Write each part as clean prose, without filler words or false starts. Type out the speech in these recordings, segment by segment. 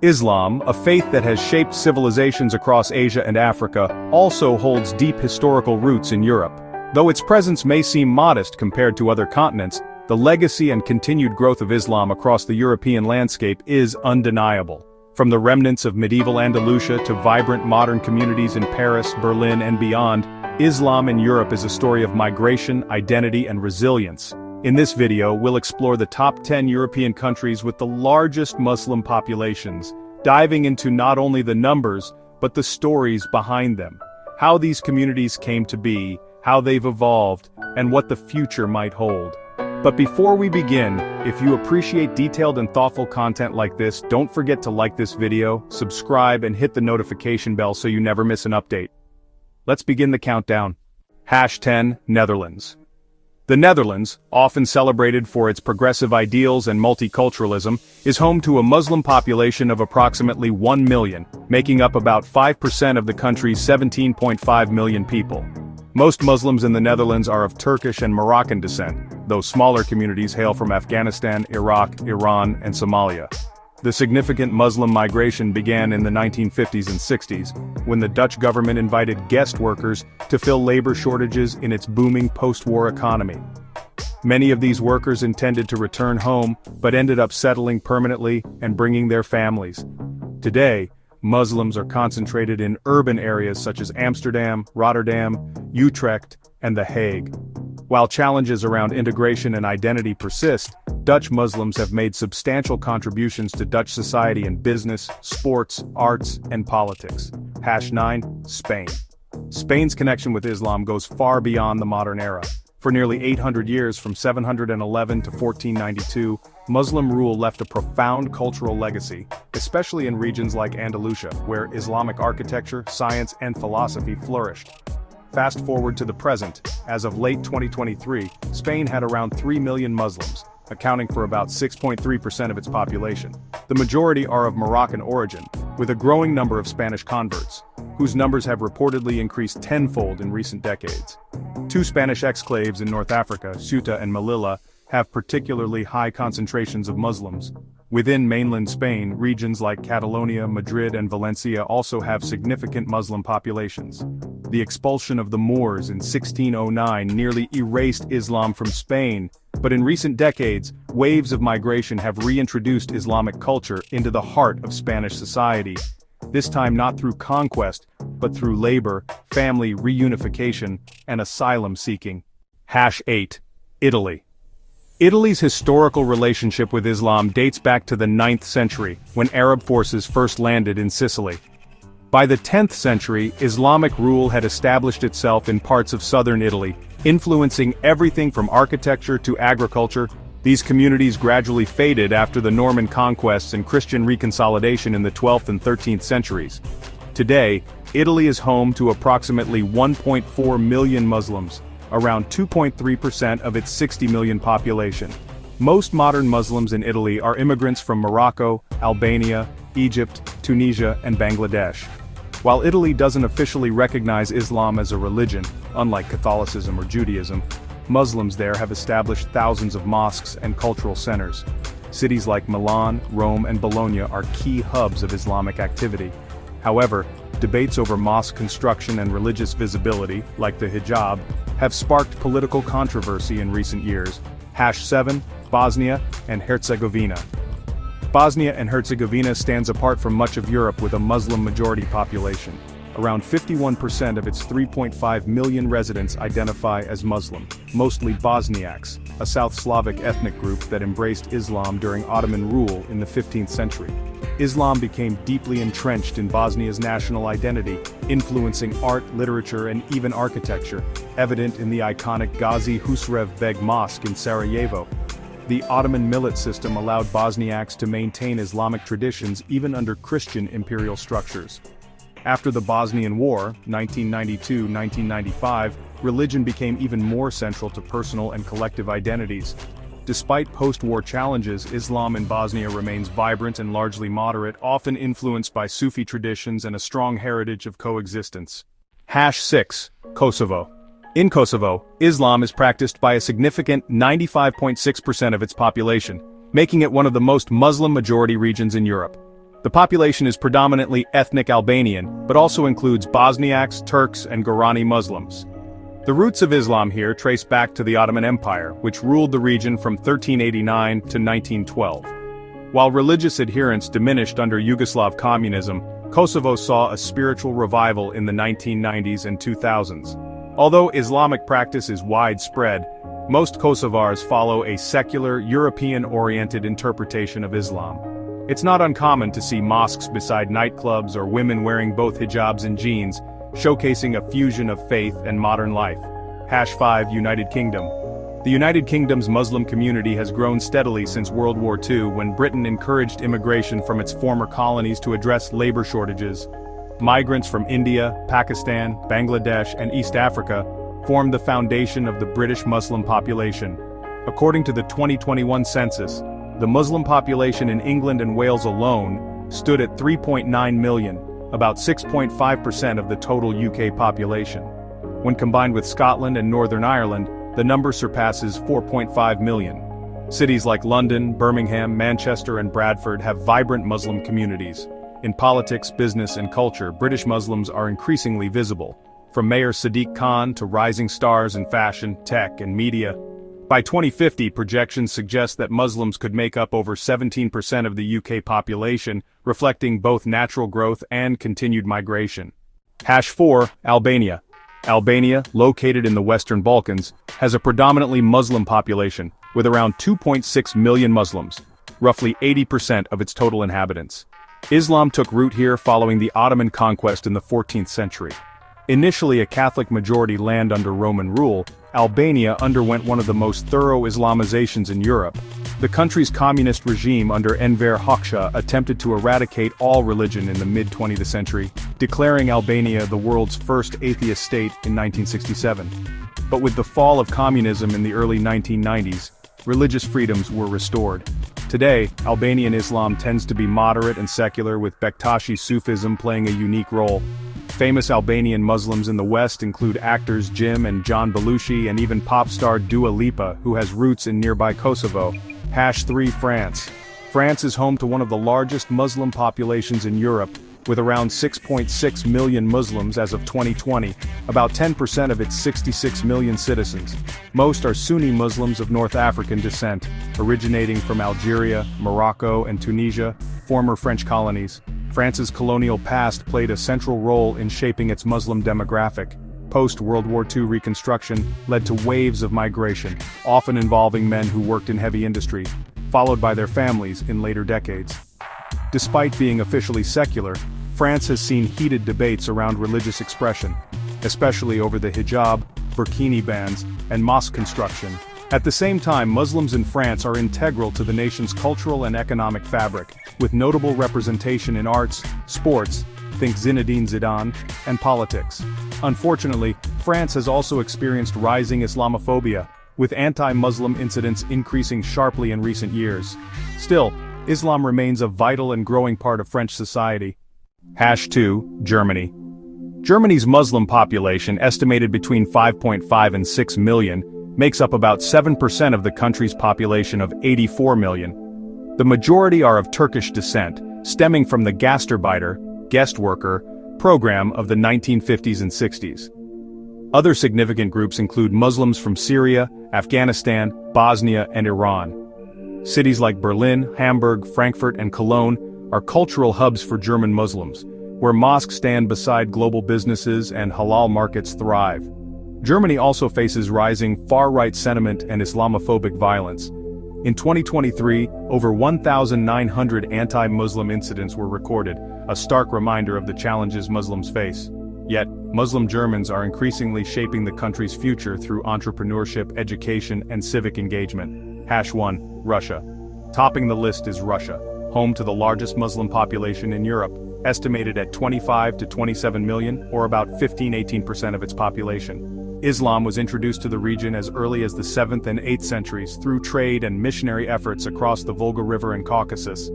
Islam, a faith that has shaped civilizations across Asia and Africa, also holds deep historical roots in Europe. Though its presence may seem modest compared to other continents, the legacy and continued growth of Islam across the European landscape is undeniable. From the remnants of medieval Andalusia to vibrant modern communities in Paris, Berlin, and beyond, Islam in Europe is a story of migration, identity, and resilience. In this video, we'll explore the top 10 European countries with the largest Muslim populations, diving into not only the numbers, but the stories behind them, how these communities came to be, how they've evolved, and what the future might hold. But before we begin, if you appreciate detailed and thoughtful content like this, don't forget to like this video, subscribe, and hit the notification bell so you never miss an update. Let's begin the countdown. #10 Netherlands. The Netherlands, often celebrated for its progressive ideals and multiculturalism, is home to a Muslim population of approximately 1 million, making up about 5% of the country's 17.5 million people. Most Muslims in the Netherlands are of Turkish and Moroccan descent, though smaller communities hail from Afghanistan, Iraq, Iran, and Somalia. The significant Muslim migration began in the 1950s and 60s, when the Dutch government invited guest workers to fill labor shortages in its booming post-war economy. Many of these workers intended to return home, but ended up settling permanently and bringing their families. Today, Muslims are concentrated in urban areas such as Amsterdam, Rotterdam, Utrecht, and The Hague. While challenges around integration and identity persist, Dutch Muslims have made substantial contributions to Dutch society in business, sports, arts, and politics. #9 Spain. Spain's connection with Islam goes far beyond the modern era. For nearly 800 years, from 711 to 1492, Muslim rule left a profound cultural legacy, especially in regions like Andalusia, where Islamic architecture, science, and philosophy flourished. Fast forward to the present, as of late 2023, Spain had around 3 million Muslims, accounting for about 6.3% of its population. The majority are of Moroccan origin, with a growing number of Spanish converts, whose numbers have reportedly increased tenfold in recent decades. Two Spanish exclaves in North Africa, Ceuta and Melilla, have particularly high concentrations of Muslims. Within mainland Spain, regions like Catalonia, Madrid, and Valencia also have significant Muslim populations. The expulsion of the Moors in 1609 nearly erased Islam from Spain, but in recent decades, waves of migration have reintroduced Islamic culture into the heart of Spanish society. This time not through conquest, but through labor, family reunification, and asylum seeking. #8 Italy. Italy's historical relationship with Islam dates back to the 9th century, when Arab forces first landed in Sicily. By the 10th century, Islamic rule had established itself in parts of southern Italy, influencing everything from architecture to agriculture. These communities gradually faded after the Norman conquests and Christian reconsolidation in the 12th and 13th centuries. Today, Italy is home to approximately 1.4 million Muslims, around 2.3% of its 60 million population. Most modern Muslims in Italy are immigrants from Morocco, Albania, Egypt, Tunisia, and Bangladesh. While Italy doesn't officially recognize Islam as a religion, unlike Catholicism or Judaism, Muslims there have established thousands of mosques and cultural centers. Cities like Milan, Rome, and Bologna are key hubs of Islamic activity. However, debates over mosque construction and religious visibility, like the hijab, have sparked political controversy in recent years. #7 Bosnia and Herzegovina. Bosnia and Herzegovina stands apart from much of Europe with a Muslim-majority population. Around 51% of its 3.5 million residents identify as Muslim, mostly Bosniaks, a South Slavic ethnic group that embraced Islam during Ottoman rule in the 15th century. Islam became deeply entrenched in Bosnia's national identity, influencing art, literature, and even architecture, evident in the iconic Gazi Husrev Beg Mosque in Sarajevo. The Ottoman millet system allowed Bosniaks to maintain Islamic traditions even under Christian imperial structures. After the Bosnian War, 1992-1995, religion became even more central to personal and collective identities. Despite post-war challenges, Islam in Bosnia remains vibrant and largely moderate, often influenced by Sufi traditions and a strong heritage of coexistence. #6 Kosovo. In Kosovo, Islam is practiced by a significant 95.6% of its population, making it one of the most Muslim-majority regions in Europe. The population is predominantly ethnic Albanian, but also includes Bosniaks, Turks, and Gorani Muslims. The roots of Islam here trace back to the Ottoman Empire, which ruled the region from 1389 to 1912. While religious adherence diminished under Yugoslav communism, Kosovo saw a spiritual revival in the 1990s and 2000s. Although Islamic practice is widespread, most Kosovars follow a secular, European-oriented interpretation of Islam. It's not uncommon to see mosques beside nightclubs or women wearing both hijabs and jeans, showcasing a fusion of faith and modern life. #5 United Kingdom. The United Kingdom's Muslim community has grown steadily since World War II when Britain encouraged immigration from its former colonies to address labor shortages. Migrants from India, Pakistan, Bangladesh, and East Africa formed the foundation of the British Muslim population. According to the 2021 census, the Muslim population in England and Wales alone stood at 3.9 million, about 6.5% of the total UK population. When combined with Scotland and Northern Ireland, the number surpasses 4.5 million. Cities like London, Birmingham, Manchester, and Bradford have vibrant Muslim communities. In politics, business, and culture, British Muslims are increasingly visible, from Mayor Sadiq Khan to rising stars in fashion, tech, and media. By 2050, projections suggest that Muslims could make up over 17% of the UK population, reflecting both natural growth and continued migration. #4 Albania. Albania, located in the Western Balkans, has a predominantly Muslim population, with around 2.6 million Muslims, roughly 80% of its total inhabitants. Islam took root here following the Ottoman conquest in the 14th century. Initially a Catholic-majority land under Roman rule, Albania underwent one of the most thorough Islamizations in Europe. The country's communist regime under Enver Hoxha attempted to eradicate all religion in the mid-20th century, declaring Albania the world's first atheist state in 1967. But with the fall of communism in the early 1990s, religious freedoms were restored. Today, Albanian Islam tends to be moderate and secular, with Bektashi Sufism playing a unique role. Famous Albanian Muslims in the West include actors Jim and John Belushi and even pop star Dua Lipa, who has roots in nearby Kosovo. #3 France. France is home to one of the largest Muslim populations in Europe, with around 6.6 million Muslims as of 2020, about 10% of its 66 million citizens. Most are Sunni Muslims of North African descent, originating from Algeria, Morocco, and Tunisia, former French colonies. France's colonial past played a central role in shaping its Muslim demographic. Post-World War II reconstruction led to waves of migration, often involving men who worked in heavy industry, followed by their families in later decades. Despite being officially secular, France has seen heated debates around religious expression, especially over the hijab, burkini bans, and mosque construction. At the same time, Muslims in France are integral to the nation's cultural and economic fabric, with notable representation in arts, sports, think Zinedine Zidane, and politics. Unfortunately, France has also experienced rising Islamophobia, with anti-Muslim incidents increasing sharply in recent years. Still, Islam remains a vital and growing part of French society. #2 Germany. Germany's Muslim population, estimated between 5.5 and 6 million, makes up about 7% of the country's population of 84 million. The majority are of Turkish descent, stemming from the Gastarbeiter, guest worker, program of the 1950s and 60s. Other significant groups include Muslims from Syria, Afghanistan, Bosnia, and Iran. Cities like Berlin, Hamburg, Frankfurt, and Cologne are cultural hubs for German Muslims, where mosques stand beside global businesses and halal markets thrive. Germany also faces rising far-right sentiment and Islamophobic violence. In 2023, over 1,900 anti-Muslim incidents were recorded, a stark reminder of the challenges Muslims face. Yet, Muslim Germans are increasingly shaping the country's future through entrepreneurship, education, and civic engagement. #1 Russia. Topping the list is Russia, home to the largest Muslim population in Europe, estimated at 25 to 27 million, or about 15–18% of its population. Islam was introduced to the region as early as the 7th and 8th centuries through trade and missionary efforts across the Volga River and Caucasus.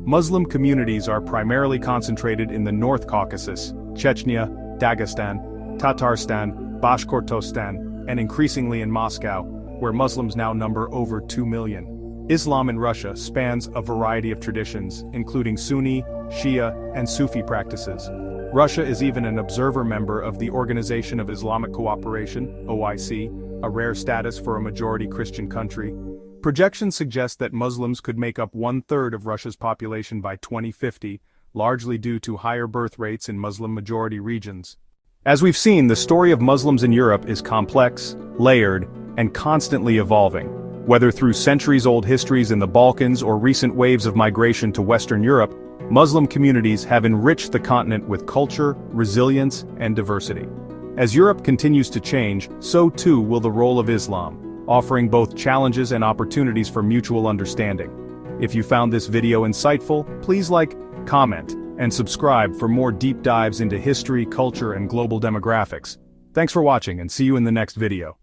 Muslim communities are primarily concentrated in the North Caucasus, Chechnya, Dagestan, Tatarstan, Bashkortostan, and increasingly in Moscow, where Muslims now number over 2 million. Islam in Russia spans a variety of traditions, including Sunni, Shia, and Sufi practices. Russia is even an observer member of the Organization of Islamic Cooperation, OIC, a rare status for a majority Christian country. Projections suggest that Muslims could make up 1/3 of Russia's population by 2050, largely due to higher birth rates in Muslim-majority regions. As we've seen, the story of Muslims in Europe is complex, layered, and constantly evolving. Whether through centuries-old histories in the Balkans or recent waves of migration to Western Europe, Muslim communities have enriched the continent with culture, resilience, and diversity. As Europe continues to change, so too will the role of Islam, offering both challenges and opportunities for mutual understanding. If you found this video insightful, please like, comment, and subscribe for more deep dives into history, culture, and global demographics. Thanks for watching and see you in the next video.